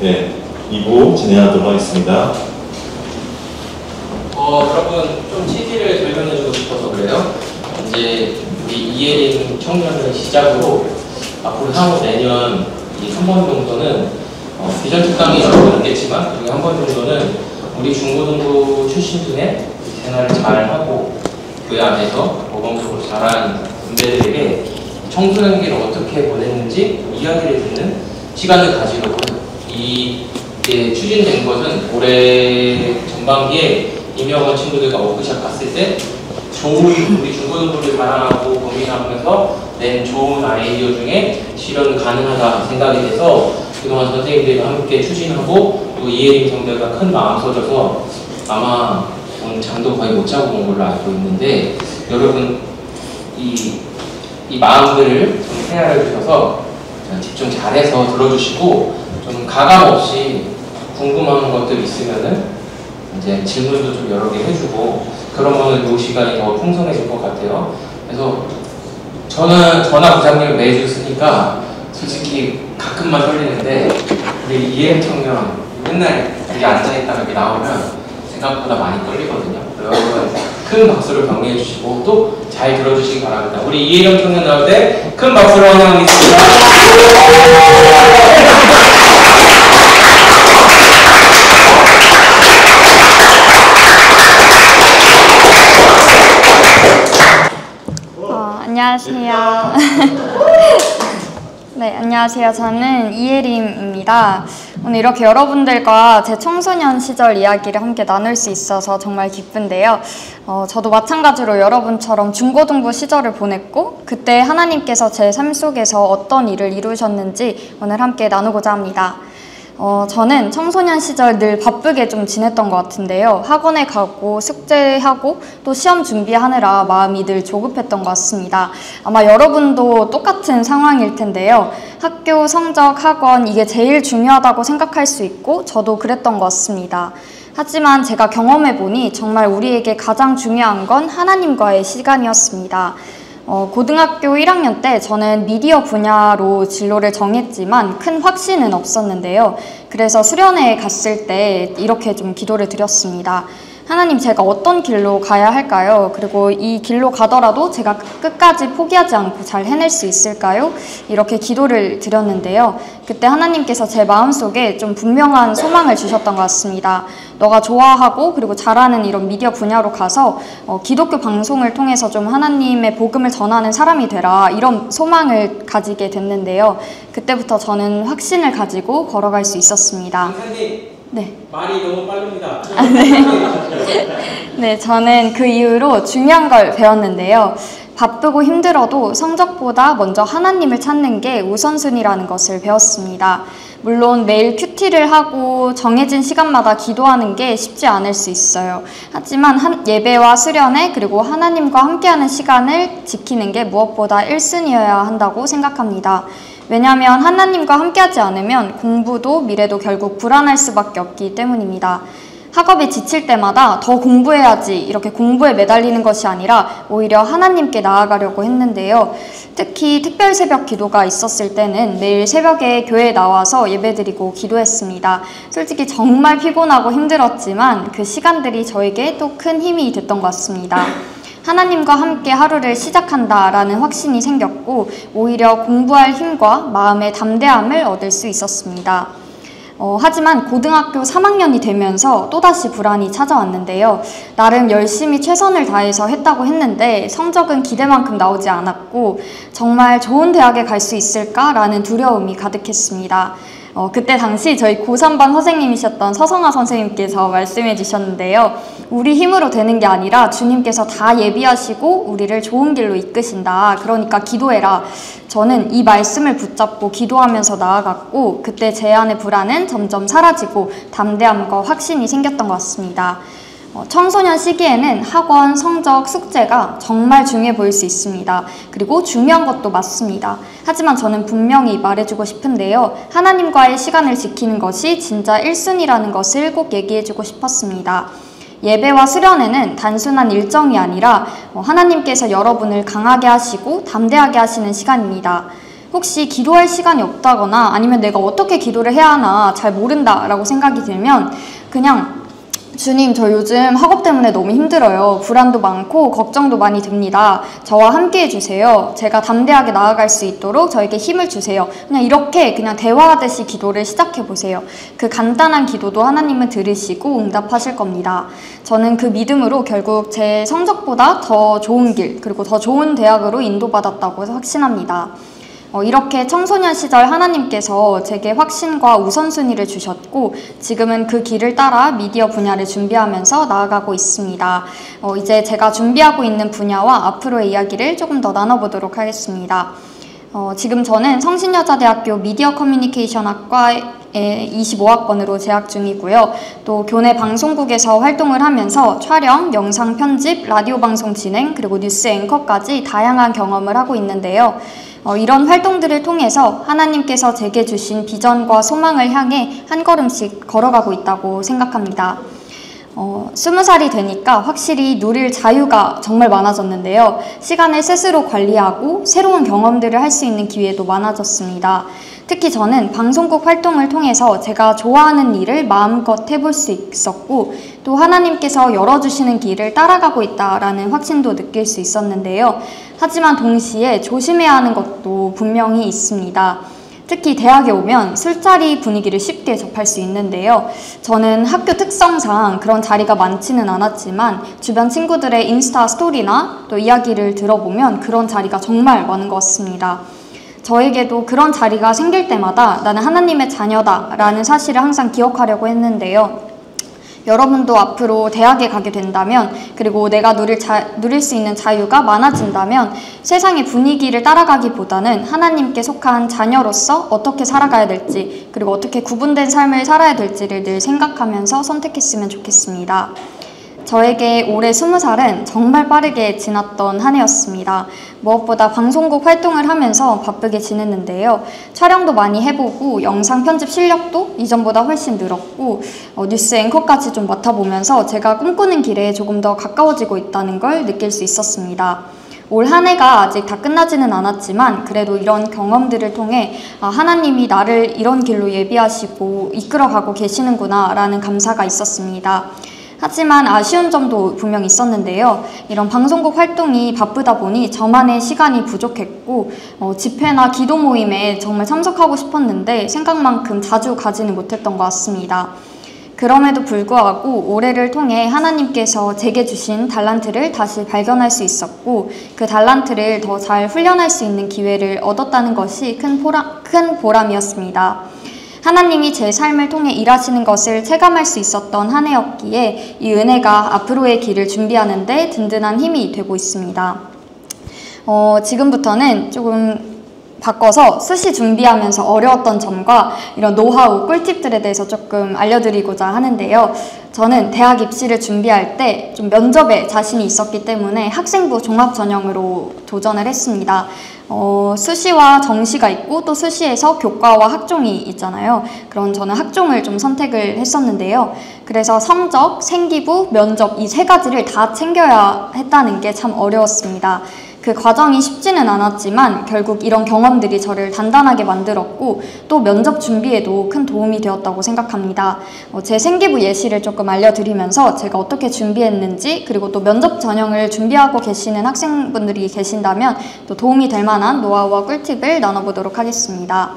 네, 2부 진행하도록 하겠습니다. 여러분 좀 취지를 설명해주고 싶어서 그래요. 이제 우리 이예림 청년을 시작으로 앞으로 향후 내년 이 3번 정도는 비전 특강이 여러 번 있겠지만 그중에 한 번 정도는 우리 중고등부 출신 중에 생활을 잘 하고 그 안에서 모범적으로 자란 분들에게 청소년기를 어떻게 보냈는지 이야기를 듣는 시간을 가지려고 이게 추진된 것은 올해 전반기에 임영원 친구들과 워크숍 갔을 때 좋은 우리 중고등부를 자랑하고 고민하면서 낸 좋은 아이디어 중에 실현 가능하다 생각이 돼서 그동안 선생님들과 함께 추진하고 또 이예림 선배가 큰 마음 써줘서 아마 오늘 잠도 거의 못 자고 온 걸로 알고 있는데 여러분 이 마음들을 좀 헤아려 주셔서 집중 잘해서 들어주시고 좀 가감 없이 궁금한 것들 있으면은 이제 질문도 좀 여러 개 해주고 그러면 이 시간이 더 풍성해질 것 같아요. 그래서 저는 전화 부장님을 매주 쓰니까 솔직히 가끔만 떨리는데 우리 이예림 청년 맨날 여기 앉아있다가 이렇게 나오면 생각보다 많이 떨리거든요. 여러분 큰 박수를 격려해 주시고 또 잘 들어주시기 바랍니다. 우리 이예림 청년 나올 때 큰 박수로 환영하겠습니다. 안녕하세요. 네, 안녕하세요. 저는 이예림입니다. 오늘 이렇게 여러분들과 제 청소년 시절 이야기를 함께 나눌 수 있어서 정말 기쁜데요. 저도 마찬가지로 여러분처럼 중고등부 시절을 보냈고 그때 하나님께서 제 삶 속에서 어떤 일을 이루셨는지 오늘 함께 나누고자 합니다. 저는 청소년 시절 늘 바쁘게 좀 지냈던 것 같은데요. 학원에 가고 숙제하고 또 시험 준비하느라 마음이 늘 조급했던 것 같습니다. 아마 여러분도 똑같은 상황일 텐데요. 학교, 성적, 학원 이게 제일 중요하다고 생각할 수 있고 저도 그랬던 것 같습니다. 하지만 제가 경험해보니 정말 우리에게 가장 중요한 건 하나님과의 시간이었습니다. 고등학교 1학년 때 저는 미디어 분야로 진로를 정했지만 큰 확신은 없었는데요. 그래서 수련회에 갔을 때 이렇게 좀 기도를 드렸습니다. 하나님, 제가 어떤 길로 가야 할까요? 그리고 이 길로 가더라도 제가 끝까지 포기하지 않고 잘 해낼 수 있을까요? 이렇게 기도를 드렸는데요. 그때 하나님께서 제 마음속에 좀 분명한 소망을 주셨던 것 같습니다. 너가 좋아하고 그리고 잘하는 이런 미디어 분야로 가서 기독교 방송을 통해서 좀 하나님의 복음을 전하는 사람이 되라, 이런 소망을 가지게 됐는데요. 그때부터 저는 확신을 가지고 걸어갈 수 있었습니다. 네. 말이 너무 빠릅니다. 네, 저는 그 이후로 중요한 걸 배웠는데요. 바쁘고 힘들어도 성적보다 먼저 하나님을 찾는 게 우선순위라는 것을 배웠습니다. 물론 매일 큐티를 하고 정해진 시간마다 기도하는 게 쉽지 않을 수 있어요. 하지만 예배와 수련회 그리고 하나님과 함께하는 시간을 지키는 게 무엇보다 1순위여야 한다고 생각합니다. 왜냐하면 하나님과 함께하지 않으면 공부도 미래도 결국 불안할 수밖에 없기 때문입니다. 학업에 지칠 때마다 더 공부해야지 이렇게 공부에 매달리는 것이 아니라 오히려 하나님께 나아가려고 했는데요. 특히 특별 새벽 기도가 있었을 때는 매일 새벽에 교회에 나와서 예배드리고 기도했습니다. 솔직히 정말 피곤하고 힘들었지만 그 시간들이 저에게 또 큰 힘이 됐던 것 같습니다. 하나님과 함께 하루를 시작한다라는 확신이 생겼고 오히려 공부할 힘과 마음의 담대함을 얻을 수 있었습니다. 하지만 고등학교 3학년이 되면서 또다시 불안이 찾아왔는데요. 나름 열심히 최선을 다해서 했다고 했는데 성적은 기대만큼 나오지 않았고 정말 좋은 대학에 갈 수 있을까라는 두려움이 가득했습니다. 그때 당시 저희 고3반 선생님이셨던 서성아 선생님께서 말씀해 주셨는데요. 우리 힘으로 되는 게 아니라 주님께서 다 예비하시고 우리를 좋은 길로 이끄신다. 그러니까 기도해라. 저는 이 말씀을 붙잡고 기도하면서 나아갔고 그때 제 안의 불안은 점점 사라지고 담대함과 확신이 생겼던 것 같습니다. 청소년 시기에는 학원, 성적, 숙제가 정말 중요해 보일 수 있습니다. 그리고 중요한 것도 맞습니다. 하지만 저는 분명히 말해주고 싶은데요. 하나님과의 시간을 지키는 것이 진짜 1순위라는 것을 꼭 얘기해주고 싶었습니다. 예배와 수련회는 단순한 일정이 아니라 하나님께서 여러분을 강하게 하시고 담대하게 하시는 시간입니다. 혹시 기도할 시간이 없다거나 아니면 내가 어떻게 기도를 해야 하나 잘 모른다 라고 생각이 들면 그냥 주님, 저 요즘 학업 때문에 너무 힘들어요. 불안도 많고 걱정도 많이 듭니다. 저와 함께 해주세요. 제가 담대하게 나아갈 수 있도록 저에게 힘을 주세요. 그냥 이렇게 그냥 대화하듯이 기도를 시작해보세요. 그 간단한 기도도 하나님은 들으시고 응답하실 겁니다. 저는 그 믿음으로 결국 제 성적보다 더 좋은 길, 그리고 더 좋은 대학으로 인도받았다고 확신합니다. 이렇게 청소년 시절 하나님께서 제게 확신과 우선순위를 주셨고 지금은 그 길을 따라 미디어 분야를 준비하면서 나아가고 있습니다. 이제 제가 준비하고 있는 분야와 앞으로의 이야기를 조금 더 나눠보도록 하겠습니다. 지금 저는 성신여자대학교 미디어 커뮤니케이션 학과에 25학번으로 재학 중이고요. 또 교내 방송국에서 활동을 하면서 촬영, 영상 편집, 라디오 방송 진행, 그리고 뉴스 앵커까지 다양한 경험을 하고 있는데요. 이런 활동들을 통해서 하나님께서 제게 주신 비전과 소망을 향해 한 걸음씩 걸어가고 있다고 생각합니다. 20살이 되니까 확실히 누릴 자유가 정말 많아졌는데요. 시간을 스스로 관리하고 새로운 경험들을 할 수 있는 기회도 많아졌습니다. 특히 저는 방송국 활동을 통해서 제가 좋아하는 일을 마음껏 해볼 수 있었고 또 하나님께서 열어주시는 길을 따라가고 있다라는 확신도 느낄 수 있었는데요. 하지만 동시에 조심해야 하는 것도 분명히 있습니다. 특히 대학에 오면 술자리 분위기를 쉽게 접할 수 있는데요. 저는 학교 특성상 그런 자리가 많지는 않았지만 주변 친구들의 인스타 스토리나 또 이야기를 들어보면 그런 자리가 정말 많은 것 같습니다. 저에게도 그런 자리가 생길 때마다 나는 하나님의 자녀다라는 사실을 항상 기억하려고 했는데요. 여러분도 앞으로 대학에 가게 된다면 그리고 내가 누릴 수 있는 자유가 많아진다면 세상의 분위기를 따라가기보다는 하나님께 속한 자녀로서 어떻게 살아가야 될지 그리고 어떻게 구분된 삶을 살아야 될지를 늘 생각하면서 선택했으면 좋겠습니다. 저에게 올해 20살은 정말 빠르게 지났던 한 해였습니다. 무엇보다 방송국 활동을 하면서 바쁘게 지냈는데요. 촬영도 많이 해보고 영상 편집 실력도 이전보다 훨씬 늘었고 뉴스 앵커까지 좀 맡아보면서 제가 꿈꾸는 길에 조금 더 가까워지고 있다는 걸 느낄 수 있었습니다. 올 한 해가 아직 다 끝나지는 않았지만 그래도 이런 경험들을 통해 하나님이 나를 이런 길로 예비하시고 이끌어가고 계시는구나 라는 감사가 있었습니다. 하지만 아쉬운 점도 분명 있었는데요. 이런 방송국 활동이 바쁘다 보니 저만의 시간이 부족했고 집회나 기도 모임에 정말 참석하고 싶었는데 생각만큼 자주 가지는 못했던 것 같습니다. 그럼에도 불구하고 올해를 통해 하나님께서 제게 주신 달란트를 다시 발견할 수 있었고 그 달란트를 더 잘 훈련할 수 있는 기회를 얻었다는 것이 큰 보람이었습니다. 하나님이 제 삶을 통해 일하시는 것을 체감할 수 있었던 한 해였기에 이 은혜가 앞으로의 길을 준비하는 데 든든한 힘이 되고 있습니다. 지금부터는 조금 바꿔서 수시 준비하면서 어려웠던 점과 이런 노하우, 꿀팁들에 대해서 조금 알려드리고자 하는데요. 저는 대학 입시를 준비할 때 좀 면접에 자신이 있었기 때문에 학생부 종합전형으로 도전을 했습니다. 수시와 정시가 있고 또 수시에서 교과와 학종이 있잖아요. 그런 저는 학종을 좀 선택을 했었는데요. 그래서 성적, 생기부, 면접 이 3가지를 다 챙겨야 했다는 게 참 어려웠습니다. 그 과정이 쉽지는 않았지만 결국 이런 경험들이 저를 단단하게 만들었고 또 면접 준비에도 큰 도움이 되었다고 생각합니다. 제 생기부 예시를 조금 알려드리면서 제가 어떻게 준비했는지 그리고 또 면접 전형을 준비하고 계시는 학생분들이 계신다면 또 도움이 될 만한 노하우와 꿀팁을 나눠보도록 하겠습니다.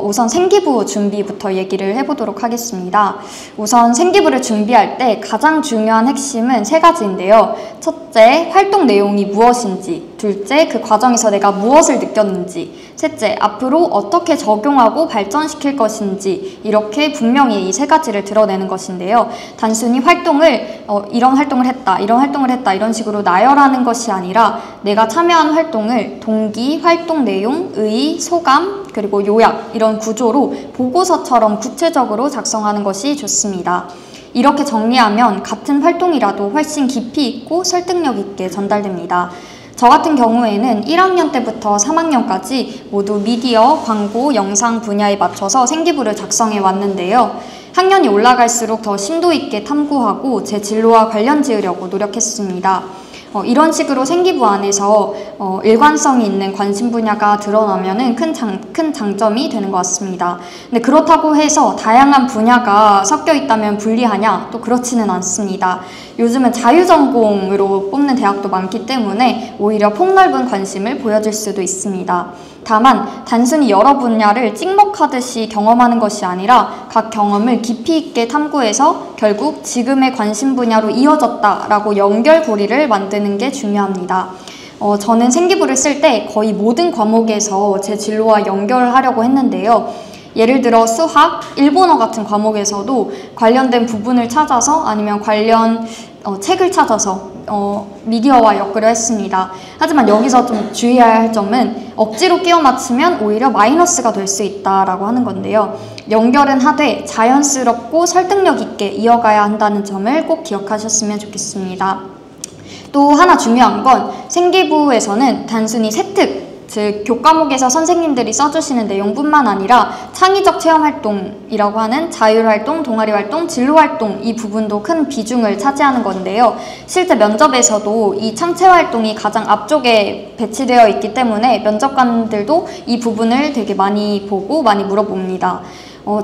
우선 생기부 준비부터 얘기를 해보도록 하겠습니다. 우선 생기부를 준비할 때 가장 중요한 핵심은 3가지인데요. 첫째, 활동 내용이 무엇인지, 둘째, 그 과정에서 내가 무엇을 느꼈는지, 셋째, 앞으로 어떻게 적용하고 발전시킬 것인지 이렇게 분명히 이 3가지를 드러내는 것인데요. 단순히 활동을 이런 활동을 했다, 이런 활동을 했다 이런 식으로 나열하는 것이 아니라 내가 참여한 활동을 동기, 활동 내용, 의의, 소감, 그리고 요약 이런 구조로 보고서처럼 구체적으로 작성하는 것이 좋습니다. 이렇게 정리하면 같은 활동이라도 훨씬 깊이 있고 설득력 있게 전달됩니다. 저 같은 경우에는 1학년 때부터 3학년까지 모두 미디어, 광고, 영상 분야에 맞춰서 생기부를 작성해 왔는데요. 학년이 올라갈수록 더 심도 있게 탐구하고 제 진로와 관련 지으려고 노력했습니다. 이런 식으로 생기부 안에서 일관성이 있는 관심 분야가 드러나면은 큰 장점이 되는 것 같습니다. 근데 그렇다고 해서 다양한 분야가 섞여 있다면 불리하냐? 또 그렇지는 않습니다. 요즘은 자유전공으로 뽑는 대학도 많기 때문에 오히려 폭넓은 관심을 보여줄 수도 있습니다. 다만 단순히 여러 분야를 찍먹하듯이 경험하는 것이 아니라 각 경험을 깊이 있게 탐구해서 결국 지금의 관심 분야로 이어졌다라고 연결고리를 만드는 게 중요합니다. 저는 생기부를 쓸 때 거의 모든 과목에서 제 진로와 연결하려고 했는데요. 예를 들어 수학, 일본어 같은 과목에서도 관련된 부분을 찾아서 아니면 관련 책을 찾아서 미디어와 엮으려 했습니다. 하지만 여기서 좀 주의해야 할 점은 억지로 끼워 맞추면 오히려 마이너스가 될 수 있다라고 하는 건데요. 연결은 하되 자연스럽고 설득력 있게 이어가야 한다는 점을 꼭 기억하셨으면 좋겠습니다. 또 하나 중요한 건 생기부에서는 단순히 세특, 즉 교과목에서 선생님들이 써주시는 내용뿐만 아니라 창의적 체험활동이라고 하는 자율활동, 동아리활동, 진로활동 이 부분도 큰 비중을 차지하는 건데요. 실제 면접에서도 이 창체활동이 가장 앞쪽에 배치되어 있기 때문에 면접관들도 이 부분을 되게 많이 보고 많이 물어봅니다.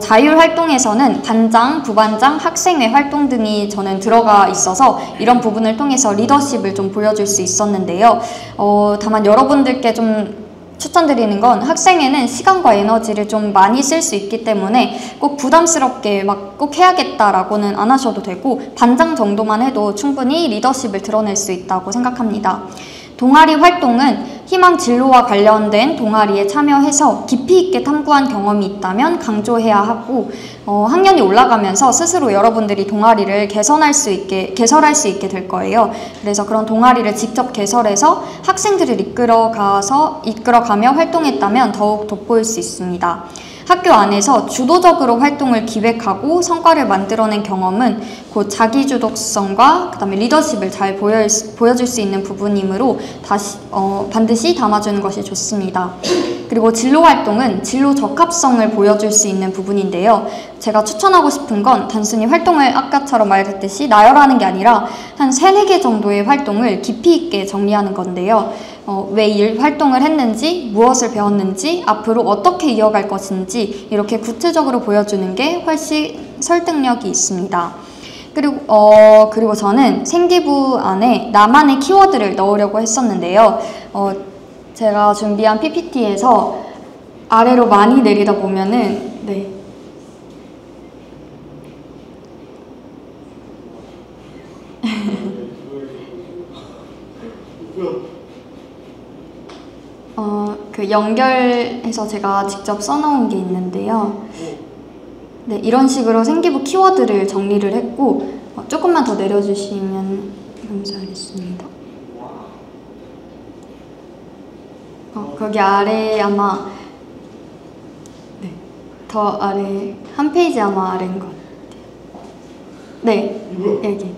자율활동에서는 반장, 부반장, 학생회 활동 등이 저는 들어가 있어서 이런 부분을 통해서 리더십을 좀 보여줄 수 있었는데요. 다만 여러분들께 좀 추천드리는 건 학생회는 시간과 에너지를 좀 많이 쓸 수 있기 때문에 꼭 부담스럽게 막 꼭 해야겠다라고는 안 하셔도 되고 반장 정도만 해도 충분히 리더십을 드러낼 수 있다고 생각합니다. 동아리 활동은 희망 진로와 관련된 동아리에 참여해서 깊이 있게 탐구한 경험이 있다면 강조해야 하고 학년이 올라가면서 스스로 여러분들이 동아리를 개설할 수 있게 될 거예요. 그래서 그런 동아리를 직접 개설해서 학생들을 이끌어가며 활동했다면 더욱 돋보일 수 있습니다. 학교 안에서 주도적으로 활동을 기획하고 성과를 만들어낸 경험은 곧 자기주도성과 그다음에 리더십을 잘 보여줄 수 있는 부분이므로 반드시 담아주는 것이 좋습니다. 그리고 진로활동은 진로 적합성을 보여줄 수 있는 부분인데요. 제가 추천하고 싶은 건 단순히 활동을 아까처럼 말했듯이 나열하는 게 아니라 한 3-4개 정도의 활동을 깊이 있게 정리하는 건데요. 왜 이 활동을 했는지, 무엇을 배웠는지, 앞으로 어떻게 이어갈 것인지 이렇게 구체적으로 보여주는 게 훨씬 설득력이 있습니다. 그리고 저는 생기부 안에 나만의 키워드를 넣으려고 했었는데요. 제가 준비한 PPT에서 아래로 많이 내리다 보면은 그 연결해서 제가 직접 써놓은 게 있는데요. 네, 이런 식으로 생기부 키워드를 정리를 했고 조금만 더 내려주시면 감사하겠습니다. 거기 아래 아마 더 아래 한 페이지 아마 아래인 것 같아요. 네, 여기.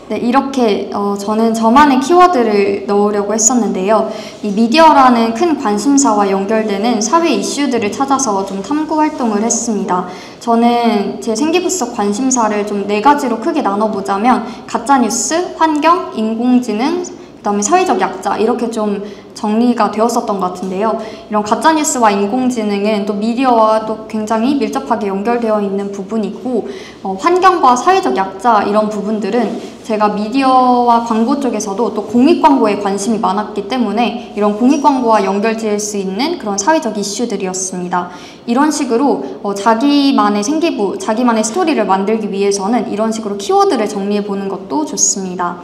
네, 이렇게 저는 저만의 키워드를 넣으려고 했었는데요. 이 미디어라는 큰 관심사와 연결되는 사회 이슈들을 찾아서 좀 탐구 활동을 했습니다. 저는 제 생기부 속 관심사를 좀 4가지로 크게 나눠보자면 가짜뉴스, 환경, 인공지능, 그다음에 사회적 약자 이렇게 좀 정리가 되었었던 것 같은데요. 이런 가짜뉴스와 인공지능은 또 미디어와 또 굉장히 밀접하게 연결되어 있는 부분이고 환경과 사회적 약자 이런 부분들은 제가 미디어와 광고 쪽에서도 또 공익광고에 관심이 많았기 때문에 이런 공익광고와 연결지을 수 있는 그런 사회적 이슈들이었습니다. 이런 식으로 자기만의 생기부, 자기만의 스토리를 만들기 위해서는 이런 식으로 키워드를 정리해보는 것도 좋습니다.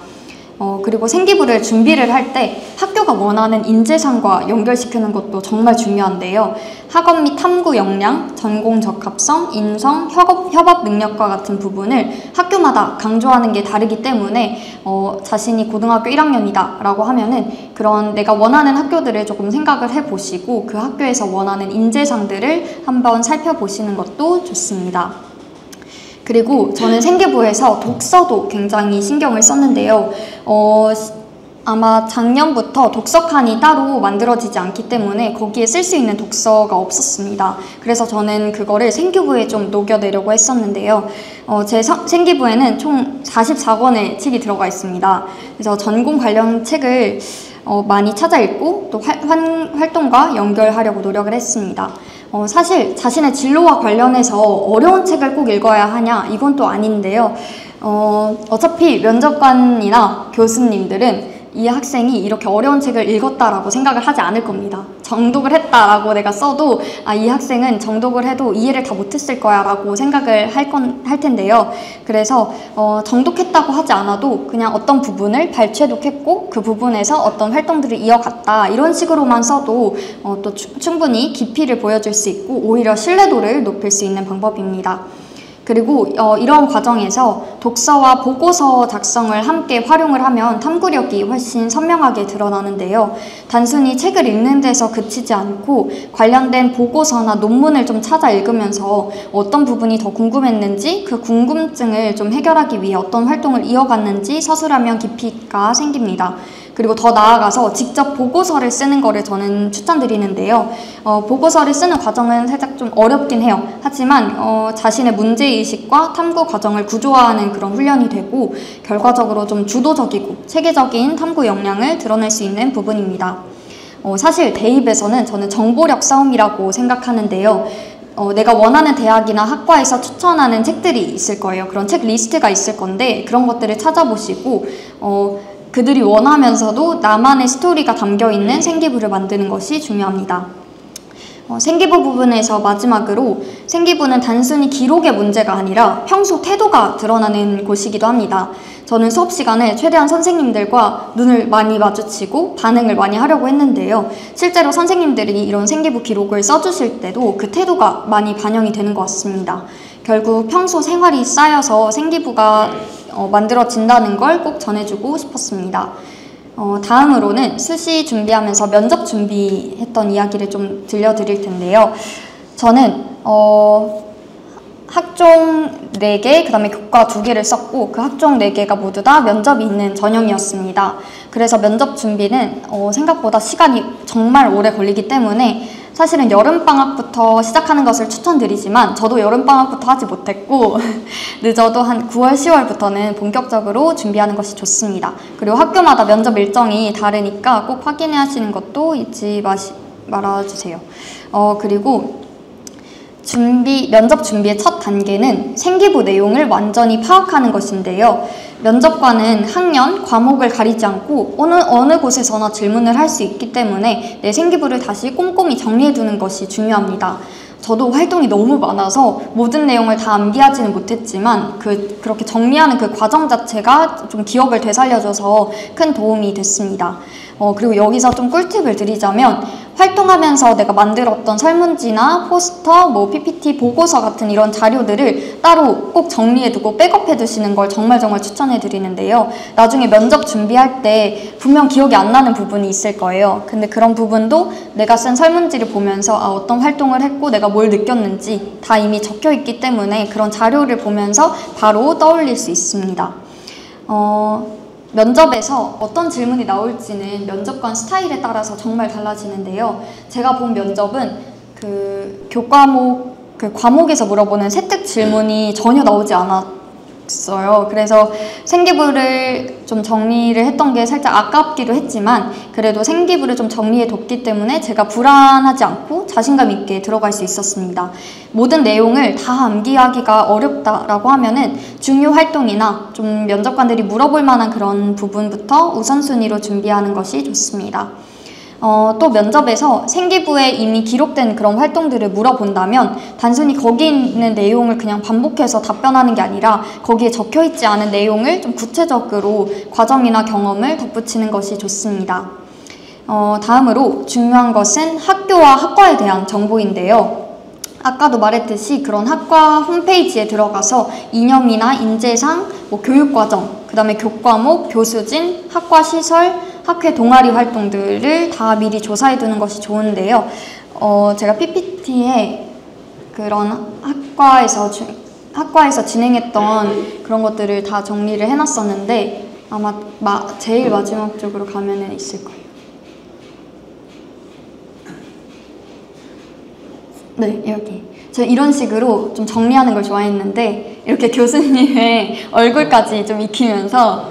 그리고 생기부를 준비를 할 때 학교가 원하는 인재상과 연결시키는 것도 정말 중요한데요. 학업 및 탐구 역량, 전공 적합성, 인성, 협업 능력과 같은 부분을 학교마다 강조하는 게 다르기 때문에 자신이 고등학교 1학년이다 라고 하면은 그런 내가 원하는 학교들을 조금 생각을 해보시고 그 학교에서 원하는 인재상들을 한번 살펴보시는 것도 좋습니다. 그리고 저는 생기부에서 독서도 굉장히 신경을 썼는데요. 아마 작년부터 독서칸이 따로 만들어지지 않기 때문에 거기에 쓸 수 있는 독서가 없었습니다. 그래서 저는 그거를 생기부에 좀 녹여내려고 했었는데요. 제 생기부에는 총 44권의 책이 들어가 있습니다. 그래서 전공 관련 책을 많이 찾아 읽고 또 활동과 연결하려고 노력을 했습니다. 사실 자신의 진로와 관련해서 어려운 책을 꼭 읽어야 하냐? 이건 또 아닌데요. 어차피 면접관이나 교수님들은 이 학생이 이렇게 어려운 책을 읽었다라고 생각을 하지 않을 겁니다. 정독을 했다라고 내가 써도 이 학생은 정독을 해도 이해를 다 못했을 거야 라고 생각을 할 텐데요. 그래서 정독했다고 하지 않아도 그냥 어떤 부분을 발췌독했고 그 부분에서 어떤 활동들을 이어갔다 이런 식으로만 써도 또 충분히 깊이를 보여줄 수 있고 오히려 신뢰도를 높일 수 있는 방법입니다. 그리고 이런 과정에서 독서와 보고서 작성을 함께 활용을 하면 탐구력이 훨씬 선명하게 드러나는데요. 단순히 책을 읽는 데서 그치지 않고 관련된 보고서나 논문을 좀 찾아 읽으면서 어떤 부분이 더 궁금했는지 그 궁금증을 좀 해결하기 위해 어떤 활동을 이어갔는지 서술하면 깊이가 생깁니다. 그리고 더 나아가서 직접 보고서를 쓰는 거를 저는 추천드리는데요. 보고서를 쓰는 과정은 살짝 좀 어렵긴 해요. 하지만 자신의 문제의식과 탐구 과정을 구조화하는 그런 훈련이 되고 결과적으로 좀 주도적이고 체계적인 탐구 역량을 드러낼 수 있는 부분입니다. 사실 대입에서는 저는 정보력 싸움이라고 생각하는데요. 내가 원하는 대학이나 학과에서 추천하는 책들이 있을 거예요. 그런 책 리스트가 있을 건데 그런 것들을 찾아보시고 그들이 원하면서도 나만의 스토리가 담겨있는 생기부를 만드는 것이 중요합니다. 생기부 부분에서 마지막으로 생기부는 단순히 기록의 문제가 아니라 평소 태도가 드러나는 곳이기도 합니다. 저는 수업 시간에 최대한 선생님들과 눈을 많이 마주치고 반응을 많이 하려고 했는데요. 실제로 선생님들이 이런 생기부 기록을 써주실 때도 그 태도가 많이 반영이 되는 것 같습니다. 결국 평소 생활이 쌓여서 생기부가 만들어진다는 걸 꼭 전해주고 싶었습니다. 다음으로는 수시 준비하면서 면접 준비했던 이야기를 좀 들려드릴 텐데요. 저는 학종 4개, 그 다음에 교과 2개를 썼고 그 학종 4개가 모두 다 면접이 있는 전형이었습니다. 그래서 면접 준비는 생각보다 시간이 정말 오래 걸리기 때문에 사실은 여름방학부터 시작하는 것을 추천드리지만 저도 여름방학부터 하지 못했고 늦어도 한 9월, 10월부터는 본격적으로 준비하는 것이 좋습니다. 그리고 학교마다 면접 일정이 다르니까 꼭 확인해 하시는 것도 잊지 말아주세요. 그리고 면접 준비의 첫 단계는 생기부 내용을 완전히 파악하는 것인데요. 면접관은 학년, 과목을 가리지 않고 어느 곳에서나 질문을 할 수 있기 때문에 내 생기부를 다시 꼼꼼히 정리해두는 것이 중요합니다. 저도 활동이 너무 많아서 모든 내용을 다 암기하지는 못했지만 그렇게 정리하는 그 과정 자체가 좀 기억을 되살려줘서 큰 도움이 됐습니다. 그리고 여기서 좀 꿀팁을 드리자면 활동하면서 내가 만들었던 설문지나 포스터, PPT, 보고서 같은 이런 자료들을 따로 꼭 정리해두고 백업해 두시는 걸 정말 추천해 드리는데요. 나중에 면접 준비할 때 분명 기억이 안 나는 부분이 있을 거예요. 근데 그런 부분도 내가 쓴 설문지를 보면서 어떤 활동을 했고 내가 뭘 느꼈는지 다 이미 적혀 있기 때문에 그런 자료를 보면서 바로 떠올릴 수 있습니다. 면접에서 어떤 질문이 나올지는 면접관 스타일에 따라서 정말 달라지는데요. 제가 본 면접은 과목에서 물어보는 세특 질문이 전혀 나오지 않았어요. 그래서 생기부를 좀 정리를 했던 게 살짝 아깝기도 했지만 그래도 생기부를 좀 정리해 뒀기 때문에 제가 불안하지 않고 자신감 있게 들어갈 수 있었습니다. 모든 내용을 다 암기하기가 어렵다라고 하면은 중요 활동이나 좀 면접관들이 물어볼 만한 그런 부분부터 우선순위로 준비하는 것이 좋습니다. 또 면접에서 생기부에 이미 기록된 그런 활동들을 물어본다면 단순히 거기 있는 내용을 그냥 반복해서 답변하는 게 아니라 거기에 적혀있지 않은 내용을 좀 구체적으로 과정이나 경험을 덧붙이는 것이 좋습니다. 다음으로 중요한 것은 학교와 학과에 대한 정보인데요. 아까도 말했듯이 그런 학과 홈페이지에 들어가서 이념이나 인재상, 교육과정, 그 다음에 교과목, 교수진, 학과 시설, 학회 동아리 활동들을 다 미리 조사해 두는 것이 좋은데요. 제가 PPT에 그런 학과에서 진행했던 그런 것들을 다 정리를 해놨었는데 아마 제일 마지막 쪽으로 가면은 있을 거예요. 네, 여기. 제가 이런 식으로 좀 정리하는 걸 좋아했는데 이렇게 교수님의 얼굴까지 좀 익히면서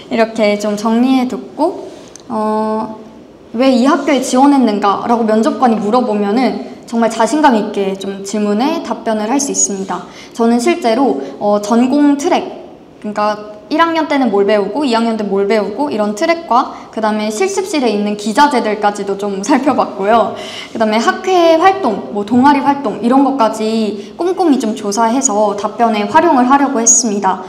이렇게 좀 정리해뒀고 왜 이 학교에 지원했는가 라고 면접관이 물어보면은 정말 자신감 있게 좀 질문에 답변을 할 수 있습니다. 저는 실제로 전공 트랙, 그러니까 1학년 때는 뭘 배우고 2학년 때 뭘 배우고 이런 트랙과 그 다음에 실습실에 있는 기자재들까지도 좀 살펴봤고요. 그 다음에 학회 활동, 뭐 동아리 활동 이런 것까지 꼼꼼히 좀 조사해서 답변에 활용을 하려고 했습니다.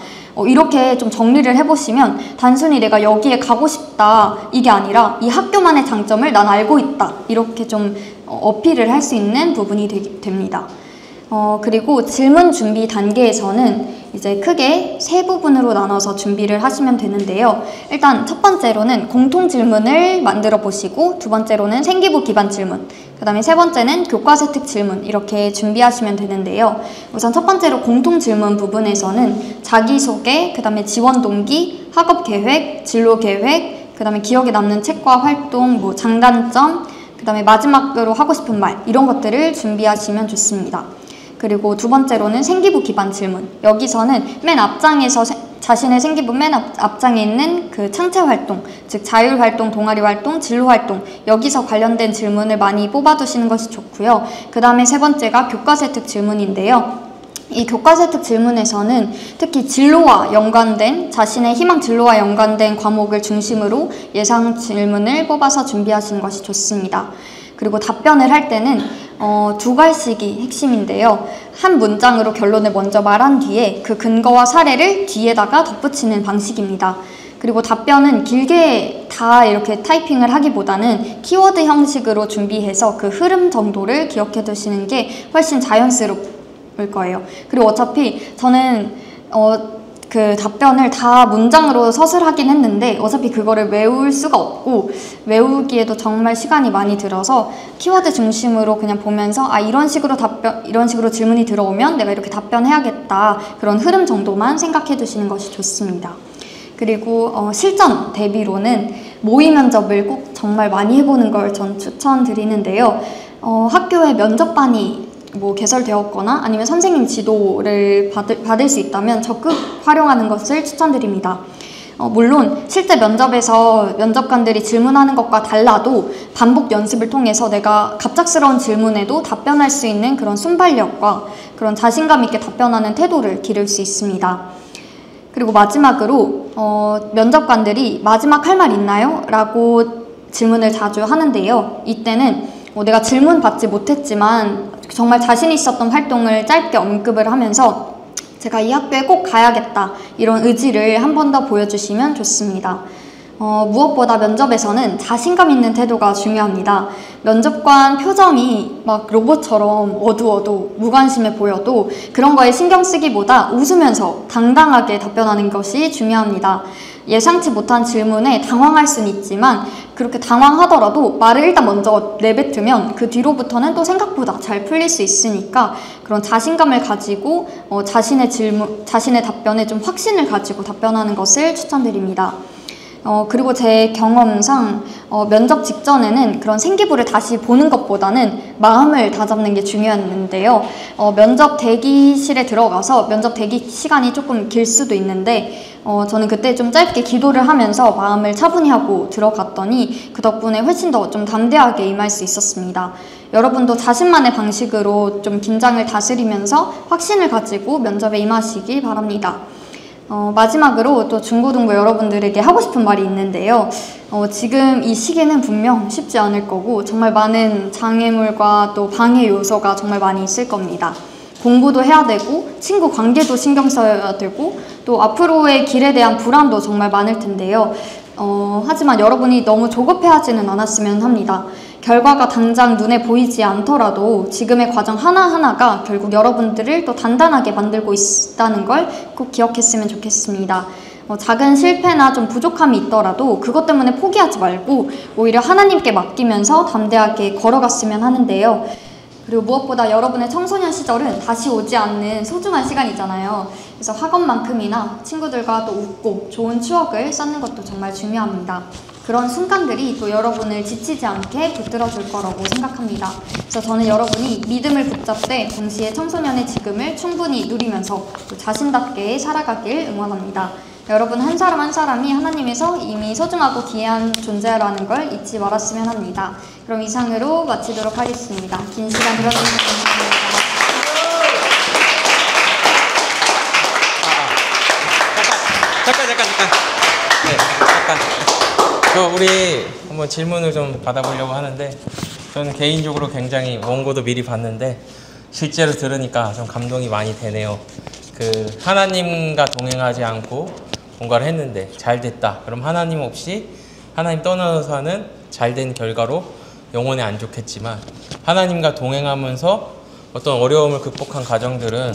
이렇게 좀 정리를 해보시면 단순히 내가 여기에 가고 싶다 이게 아니라 이 학교만의 장점을 난 알고 있다 이렇게 좀 어필을 할 수 있는 부분이 됩니다. 그리고 질문 준비 단계에서는 이제 크게 세 부분으로 나눠서 준비를 하시면 되는데요. 일단 첫 번째로는 공통 질문을 만들어 보시고 두 번째로는 생기부 기반 질문, 그 다음에 세 번째는 교과서 특 질문 이렇게 준비하시면 되는데요. 우선 첫 번째로 공통 질문 부분에서는 자기소개, 그 다음에 지원 동기, 학업 계획, 진로 계획, 그 다음에 기억에 남는 책과 활동, 뭐 장단점, 그 다음에 마지막으로 하고 싶은 말 이런 것들을 준비하시면 좋습니다. 그리고 두 번째로는 생기부 기반 질문. 여기서는 맨 앞장에서 자신의 생기부 맨 앞장에 있는 그 창체 활동, 즉 자율 활동, 동아리 활동, 진로 활동 여기서 관련된 질문을 많이 뽑아두시는 것이 좋고요. 그 다음에 세 번째가 교과서 특 질문인데요. 이 교과서 특 질문에서는 특히 진로와 연관된 자신의 희망 진로와 연관된 과목을 중심으로 예상 질문을 뽑아서 준비하시는 것이 좋습니다. 그리고 답변을 할 때는 두 가지씩이 핵심인데요. 한 문장으로 결론을 먼저 말한 뒤에 그 근거와 사례를 뒤에다가 덧붙이는 방식입니다. 그리고 답변은 길게 다 이렇게 타이핑을 하기보다는 키워드 형식으로 준비해서 그 흐름 정도를 기억해 두시는 게 훨씬 자연스러울 거예요. 그리고 어차피 저는 그 답변을 다 문장으로 서술하긴 했는데 어차피 그거를 외울 수가 없고 외우기에도 정말 시간이 많이 들어서 키워드 중심으로 그냥 보면서 이런 식으로 질문이 들어오면 내가 이렇게 답변해야겠다 그런 흐름 정도만 생각해 두시는 것이 좋습니다. 그리고 실전 대비로는 모의 면접을 꼭 정말 많이 해보는 걸 전 추천드리는데요. 학교에 면접반이 개설되었거나 아니면 선생님 지도를 받을 수 있다면 적극 활용하는 것을 추천드립니다. 물론 실제 면접에서 면접관들이 질문하는 것과 달라도 반복 연습을 통해서 내가 갑작스러운 질문에도 답변할 수 있는 그런 순발력과 그런 자신감 있게 답변하는 태도를 기를 수 있습니다. 그리고 마지막으로 면접관들이 마지막 할 말 있나요? 라고 질문을 자주 하는데요. 이때는 내가 질문 받지 못했지만 정말 자신 있었던 활동을 짧게 언급을 하면서 제가 이 학교에 꼭 가야겠다 이런 의지를 한 번 더 보여주시면 좋습니다. 무엇보다 면접에서는 자신감 있는 태도가 중요합니다. 면접관 표정이 막 로봇처럼 어두워도 무관심해 보여도 그런 거에 신경 쓰기보다 웃으면서 당당하게 답변하는 것이 중요합니다. 예상치 못한 질문에 당황할 수는 있지만 그렇게 당황하더라도 말을 일단 먼저 내뱉으면 그 뒤로부터는 또 생각보다 잘 풀릴 수 있으니까 그런 자신감을 가지고 자신의 답변에 좀 확신을 가지고 답변하는 것을 추천드립니다. 그리고 제 경험상 면접 직전에는 그런 생기부를 다시 보는 것보다는 마음을 다잡는 게 중요했는데요. 면접 대기실에 들어가서 면접 대기 시간이 조금 길 수도 있는데 저는 그때 좀 짧게 기도를 하면서 마음을 차분히 하고 들어갔더니 그 덕분에 훨씬 더 좀 담대하게 임할 수 있었습니다. 여러분도 자신만의 방식으로 좀 긴장을 다스리면서 확신을 가지고 면접에 임하시기 바랍니다. 마지막으로 또 중고등부 여러분들에게 하고 싶은 말이 있는데요. 지금 이 시기는 분명 쉽지 않을 거고 정말 많은 장애물과 또 방해 요소가 정말 많이 있을 겁니다. 공부도 해야 되고 친구 관계도 신경 써야 되고 또 앞으로의 길에 대한 불안도 정말 많을 텐데요. 하지만 여러분이 너무 조급해하지는 않았으면 합니다. 결과가 당장 눈에 보이지 않더라도 지금의 과정 하나하나가 결국 여러분들을 또 단단하게 만들고 있다는 걸 꼭 기억했으면 좋겠습니다. 작은 실패나 좀 부족함이 있더라도 그것 때문에 포기하지 말고 오히려 하나님께 맡기면서 담대하게 걸어갔으면 하는데요. 그리고 무엇보다 여러분의 청소년 시절은 다시 오지 않는 소중한 시간이잖아요. 그래서 학원만큼이나 친구들과 또 웃고 좋은 추억을 쌓는 것도 정말 중요합니다. 그런 순간들이 또 여러분을 지치지 않게 붙들어줄 거라고 생각합니다. 그래서 저는 여러분이 믿음을 붙잡되 동시에 청소년의 지금을 충분히 누리면서 또 자신답게 살아가길 응원합니다. 여러분 한 사람 한 사람이 하나님에서 이미 소중하고 귀한 존재라는 걸 잊지 말았으면 합니다. 그럼 이상으로 마치도록 하겠습니다. 긴 시간 들어주셔서 감사합니다. 잠깐. 네, 잠깐. 우리 한번 질문을 좀 받아보려고 하는데, 저는 개인적으로 굉장히 원고도 미리 봤는데 실제로 들으니까 좀 감동이 많이 되네요. 하나님과 동행하지 않고 뭔가를 했는데 잘 됐다. 그럼 하나님 없이, 하나님 떠나서 사는 잘된 결과로 영혼에 안 좋겠지만, 하나님과 동행하면서 어떤 어려움을 극복한 가정들은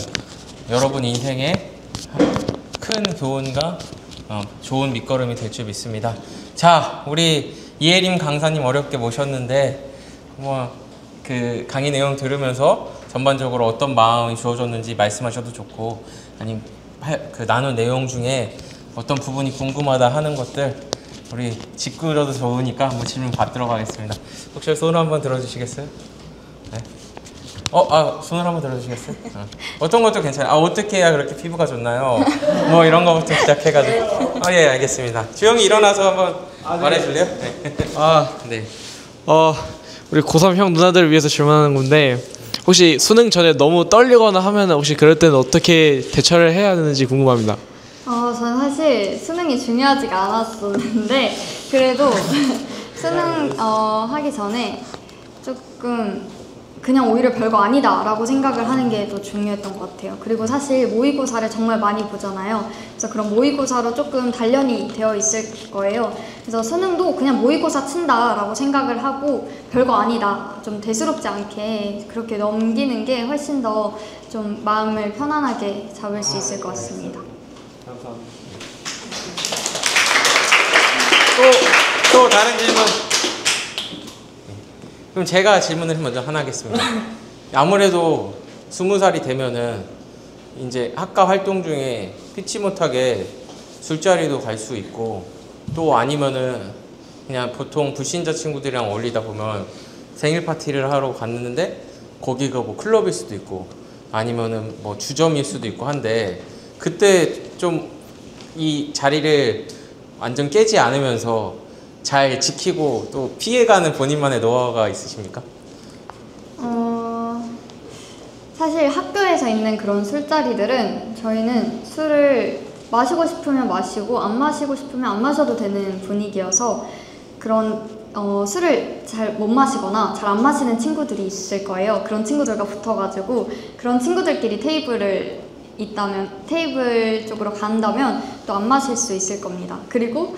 여러분 인생에 큰 교훈과 좋은 밑거름이 될 줄 믿습니다. 자, 우리 이혜림 강사님 어렵게 모셨는데 강의 내용 들으면서 전반적으로 어떤 마음이 주어졌는지 말씀하셔도 좋고, 아니면 나눈 내용 중에 어떤 부분이 궁금하다 하는 것들 우리 짚으려도 좋으니까 한번 질문 받도록 하겠습니다. 혹시 손을 한번 들어주시겠어요? 네. 손을 한번 들어주시겠어요? 어떤 것도 괜찮아요. 어떻게 해야 그렇게 피부가 좋나요? 뭐 이런 거부터 시작해가지고. 예, 알겠습니다. 주영이 일어나서 한번 말해줄래요? 네. 네. 우리 고3 형 누나들을 위해서 질문하는 건데, 혹시 수능 전에 너무 떨리거나 하면 혹시 그럴 때는 어떻게 대처를 해야 되는지 궁금합니다. 저는 사실 수능이 중요하지가 않았었는데 그래도 수능 하기 전에 조금 그냥 오히려 별거 아니다 라고 생각을 하는 게 더 중요했던 것 같아요. 그리고 사실 모의고사를 정말 많이 보잖아요. 그래서 그런 모의고사로 조금 단련이 되어 있을 거예요. 그래서 수능도 그냥 모의고사 친다 라고 생각을 하고 별거 아니다, 좀 대수롭지 않게 그렇게 넘기는 게 훨씬 더 좀 마음을 편안하게 잡을 수 있을 것 같습니다. 감사합니다. 또 다른 질문. 그럼 제가 질문을 먼저 하나 하겠습니다. 아무래도 20살이 되면은 이제 학과 활동 중에 피치 못하게 술자리도 갈 수 있고, 또 아니면은 그냥 보통 불신자 친구들이랑 어울리다 보면 생일 파티를 하러 갔는데 거기가 뭐 클럽일 수도 있고 아니면은 뭐 주점일 수도 있고 한데, 그때 좀 이 자리를 완전 깨지 않으면서 잘 지키고 또 피해가는 본인만의 노하우가 있으십니까? 사실 학교에서 있는 그런 술자리들은 저희는 술을 마시고 싶으면 마시고 안 마시고 싶으면 안 마셔도 되는 분위기여서 그런 술을 잘 못 마시거나 잘 안 마시는 친구들이 있을 거예요. 그런 친구들과 붙어가지고 그런 친구들끼리 테이블 쪽으로 간다면 또 안 마실 수 있을 겁니다. 그리고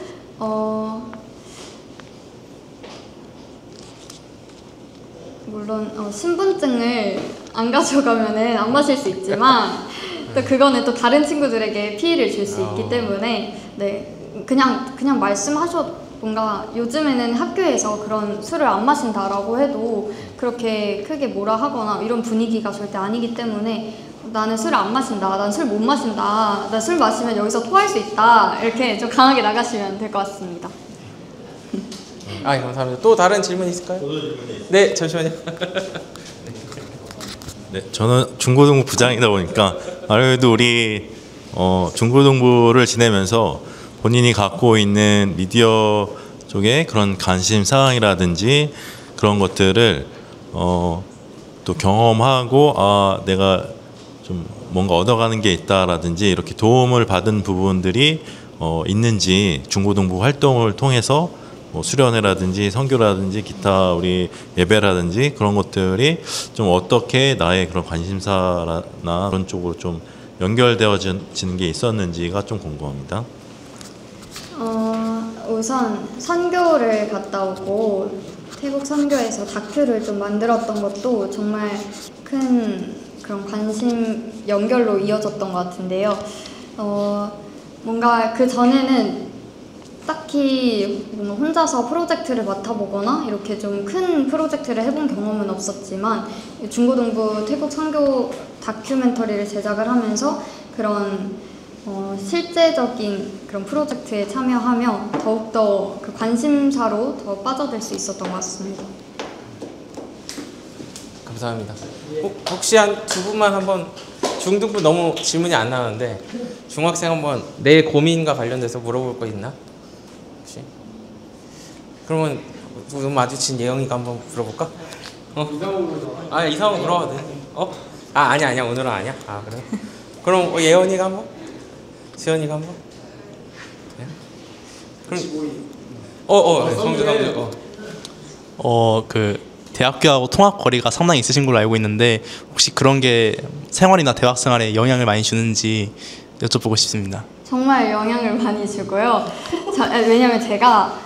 물론 신분증을 안 가져가면은 안 마실 수 있지만 또 그거는 또 다른 친구들에게 피해를 줄 수 있기 때문에 그냥 말씀하셔도, 뭔가 요즘에는 학교에서 그런 술을 안 마신다라고 해도 그렇게 크게 뭐라 하거나 이런 분위기가 절대 아니기 때문에 나는 술을 안 마신다, 난 술 못 마신다, 나 술 마시면 여기서 토할 수 있다, 이렇게 좀 강하게 나가시면 될 것 같습니다. 감사합니다. 또 다른 질문 있을까요? 네, 잠시만요. 네, 저는 중고등부 부장이다 보니까 아무래도 우리 중고등부를 지내면서 본인이 갖고 있는 미디어 쪽에 그런 관심 사항이라든지 그런 것들을 또 경험하고 내가 좀 뭔가 얻어가는 게 있다라든지 이렇게 도움을 받은 부분들이 있는지, 중고등부 활동을 통해서 뭐 수련회라든지 선교라든지 기타 우리 예배라든지 그런 것들이 좀 어떻게 나의 그런 관심사나 그런 쪽으로 좀 연결되어지는 게 있었는지가 좀 궁금합니다. 우선 선교를 갔다 오고 태국 선교에서 다큐를 좀 만들었던 것도 정말 큰 그런 관심 연결로 이어졌던 것 같은데요. 뭔가 그 전에는 딱히 뭔가 혼자서 프로젝트를 맡아보거나 이렇게 좀 큰 프로젝트를 해본 경험은 없었지만 중고등부 태국 선교 다큐멘터리를 제작을 하면서 그런 실제적인 그런 프로젝트에 참여하며 더욱더 그 관심사로 더 빠져들 수 있었던 것 같습니다. 감사합니다. 혹시 한 두 분만 한번 중등부 너무 질문이 안 나왔는데 중학생 한번 내 고민과 관련돼서 물어볼 거 있나? 혹시? 그러면 눈 마주친 예영이가 한번 물어볼까? 이상호 물어봐도 돼. 아니야 오늘은 아니야. 그래? 그럼 예원이가 한번? 지연이가 한번? 네? 그럼 성주가 먼저. 그 대학교하고 통학 거리가 상당히 있으신 걸로 알고 있는데 혹시 그런 게 생활이나 대학 생활에 영향을 많이 주는지 여쭤보고 싶습니다. 정말 영향을 많이 주고요. 왜냐면 제가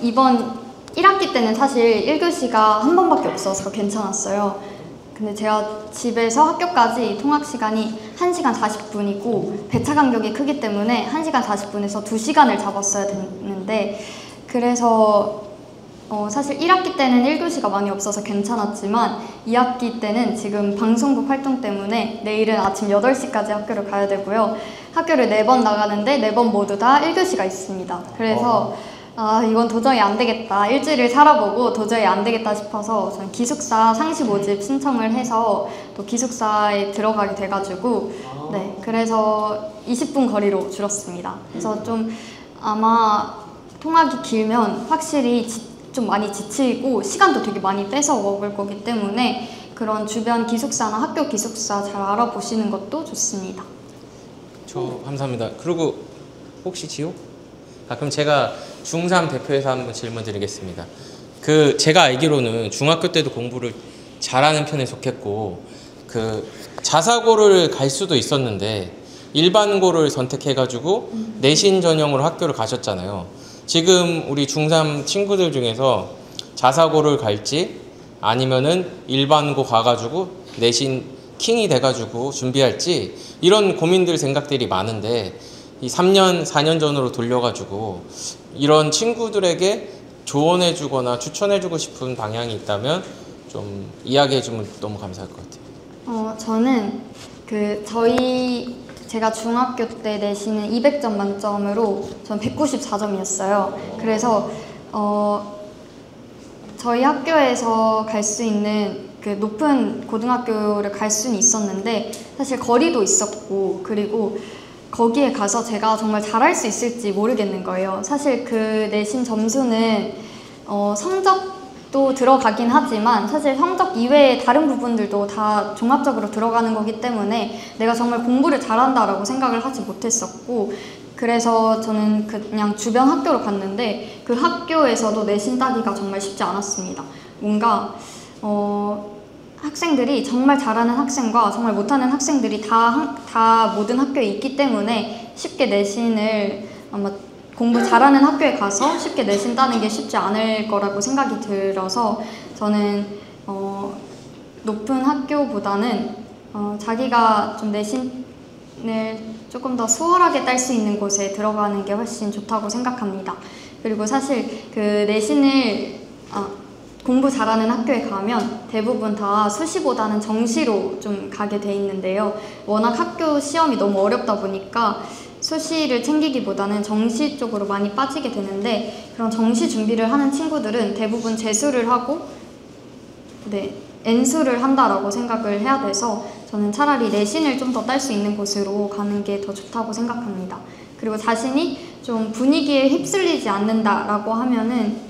이번 1학기 때는 사실 1교시가 한 번밖에 없어서 괜찮았어요. 근데 제가 집에서 학교까지 통학 시간이 1시간 40분이고 배차 간격이 크기 때문에 1시간 40분에서 2시간을 잡았어야 됐는데 그래서 사실 1학기 때는 1교시가 많이 없어서 괜찮았지만 2학기 때는 지금 방송국 활동 때문에 내일은 아침 8시까지 학교를 가야 되고요. 학교를 4번 나가는데 4번 모두 다 1교시가 있습니다. 그래서 이건 도저히 안 되겠다. 일주일을 살아보고 도저히 안 되겠다 싶어서 저는 기숙사 상시 모집 신청을 해서 또 기숙사에 들어가게 돼가지고 네, 그래서 20분 거리로 줄었습니다. 그래서 좀 아마 통학이 길면 확실히 좀 많이 지치고 시간도 되게 많이 뺏어 먹을 거기 때문에 그런 주변 기숙사나 학교 기숙사 잘 알아보시는 것도 좋습니다. 감사합니다. 그리고 혹시 지호? 그럼 제가 중3 대표해서 한번 질문 드리겠습니다. 제가 알기로는 중학교 때도 공부를 잘하는 편에 속했고 자사고를 갈 수도 있었는데 일반고를 선택해가지고 내신 전형으로 학교를 가셨잖아요. 지금 우리 중3 친구들 중에서 자사고를 갈지 아니면은 일반고 가가지고 내신 킹이 돼가지고 준비할지 이런 고민들 생각들이 많은데 이 3년, 4년 전으로 돌려가지고 이런 친구들에게 조언해주거나 추천해주고 싶은 방향이 있다면 좀 이야기해주면 너무 감사할 것 같아요. 저는 제가 중학교 때 내신은 200점 만점으로 전 194점이었어요. 그래서 저희 학교에서 갈 수 있는 그 높은 고등학교를 갈 수는 있었는데 사실 거리도 있었고 그리고 거기에 가서 제가 정말 잘할 수 있을지 모르겠는 거예요. 사실 그 내신 점수는 성적도 들어가긴 하지만 사실 성적 이외의 다른 부분들도 다 종합적으로 들어가는 거기 때문에 내가 정말 공부를 잘한다라고 생각을 하지 못했었고 그래서 저는 그냥 주변 학교로 갔는데 그 학교에서도 내신 따기가 정말 쉽지 않았습니다. 뭔가 학생들이 정말 잘하는 학생과 정말 못하는 학생들이 다 모든 학교에 있기 때문에 쉽게 내신을 아마 공부 잘하는 학교에 가서 쉽게 내신 따는 게 쉽지 않을 거라고 생각이 들어서 저는 높은 학교보다는 자기가 좀 내신을 조금 더 수월하게 딸 수 있는 곳에 들어가는 게 훨씬 좋다고 생각합니다. 그리고 사실 그 내신을 공부 잘하는 학교에 가면 대부분 다 수시보다는 정시로 좀 가게 돼 있는데요. 워낙 학교 시험이 너무 어렵다 보니까 수시를 챙기기보다는 정시 쪽으로 많이 빠지게 되는데 그런 정시 준비를 하는 친구들은 대부분 재수를 하고 N수를 한다라고 생각을 해야 돼서 저는 차라리 내신을 좀 더 딸 수 있는 곳으로 가는 게 더 좋다고 생각합니다. 그리고 자신이 좀 분위기에 휩쓸리지 않는다라고 하면은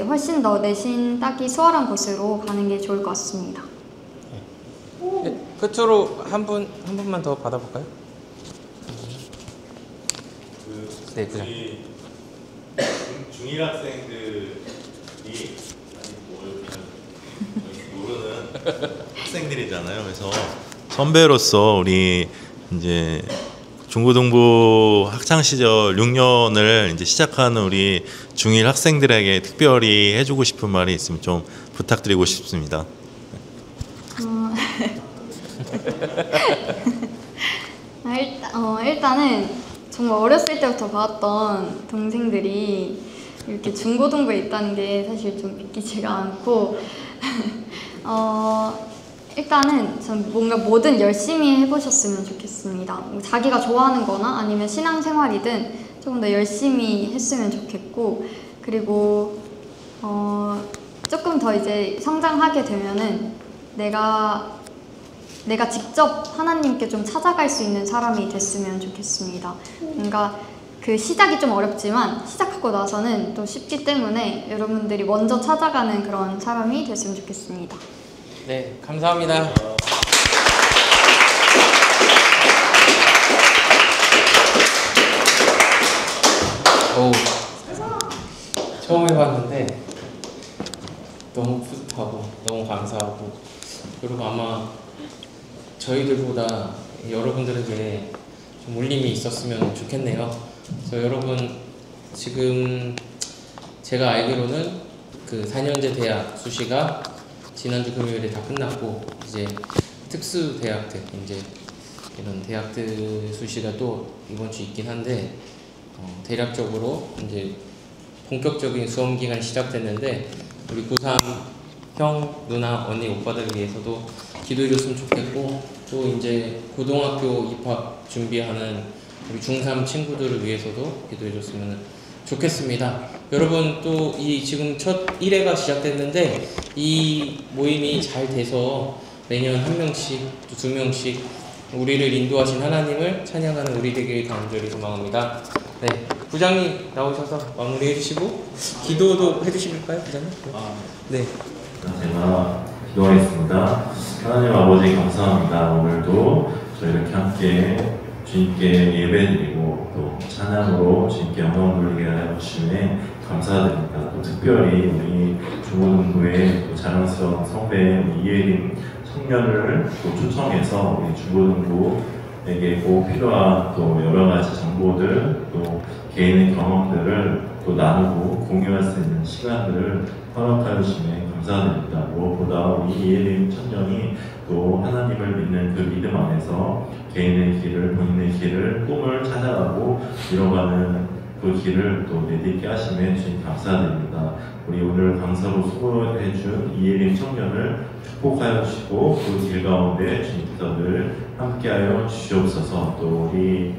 훨씬 더 내신 따기 수월한 곳으로 가는 게 좋을 것 같습니다. 끝으로 한 분만 더 받아볼까요? 네, 그죠. 중1 학생들이 모르는 학생들이잖아요. 그래서 선배로서 우리 이제 중고등부 학창 시절 6년을 이제 시작하는 우리 중1 학생들에게 특별히 해주고 싶은 말이 있으면 좀 부탁드리고 싶습니다. 일단은 정말 어렸을 때부터 봤던 동생들이 이렇게 중고등부에 있다는 게 사실 좀 믿기지가 않고 일단은 전 뭔가 뭐든 열심히 해보셨으면 좋겠습니다. 뭐 자기가 좋아하는 거나 아니면 신앙생활이든 조금 더 열심히 했으면 좋겠고, 그리고 조금 더 이제 성장하게 되면은 내가 직접 하나님께 좀 찾아갈 수 있는 사람이 됐으면 좋겠습니다. 뭔가 그 시작이 좀 어렵지만 시작하고 나서는 또 쉽기 때문에 여러분들이 먼저 찾아가는 그런 사람이 됐으면 좋겠습니다. 네, 감사합니다. 오, 처음 해봤는데 너무 뿌듯하고 너무 감사하고, 그리고 아마 저희들보다 여러분들에게 좀 울림이 있었으면 좋겠네요. 그래서 여러분, 지금 제가 알기로는 그 4년제 대학 수시가 지난주 금요일에 다 끝났고, 이제 특수 대학들, 이제 이런 대학들 수시가 또 이번 주 있긴 한데, 대략적으로 이제 본격적인 수험 기간이 시작됐는데, 우리 고3 형, 누나, 언니, 오빠들 위해서도 기도해 줬으면 좋겠고, 또 이제 고등학교 입학 준비하는 우리 중3 친구들을 위해서도 기도해 줬으면 좋겠습니다. 여러분, 또 이 지금 첫 1회가 시작됐는데 이 모임이 잘 돼서 매년 한 명씩 또 2명씩 우리를 인도하신 하나님을 찬양하는 우리 되길 간절히 소망합니다. 네, 부장님 나오셔서 마무리해 주시고 기도도 해주실까요, 부장님? 네. 제가 기도하겠습니다. 하나님 아버지 감사합니다. 오늘도 저희 이렇게 함께 주님께 예배드리고 또 찬양으로 주님께 영광 돌리게 하여 주심에 감사드립니다. 또 특별히 우리 중고등부의 또 자랑스러운 선배 이예림 청년을 또 초청해서 우리 중고등부에게 꼭 필요한 또 여러 가지 정보들, 또 개인의 경험들을 또 나누고 공유할 수 있는 시간들을 허락하여 주심에 감사드립니다. 무엇보다 우리 이예림 청년이 또 하나님을 믿는 그 믿음 안에서 개인의 길을, 본인의 길을, 꿈을 찾아가고 이뤄가는 그 길을 또 내딛게 하심에 주님 감사드립니다. 우리 오늘 강사로 수고해준 이예림 청년을 축복하여 주시고 그 길 가운데 주님께서 늘 함께하여 주시옵소서. 또 우리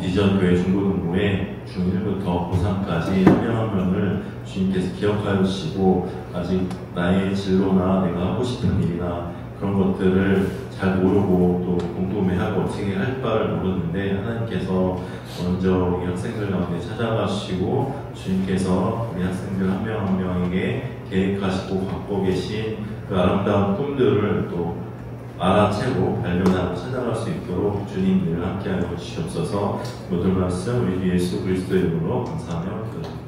비전교회 중고등부에 중1부터 고3까지 한 명 한 명을 주님께서 기억하여 주시고, 아직 나의 진로나 내가 하고 싶은 일이나 그런 것들을 잘 모르고 또 궁금해하고 어떻게 할 바를 모르는데 하나님께서 먼저 우리 학생들 가운데 찾아가 주시고, 주님께서 우리 학생들 한 명 한 명에게 계획하시고 갖고 계신 그 아름다운 꿈들을 또 알아채고 발견하고 찾아갈 수 있도록 주님 늘 함께하여 주시옵소서. 모든 말씀 우리 예수 그리스도의 이름으로 감사하며 기도드립니다.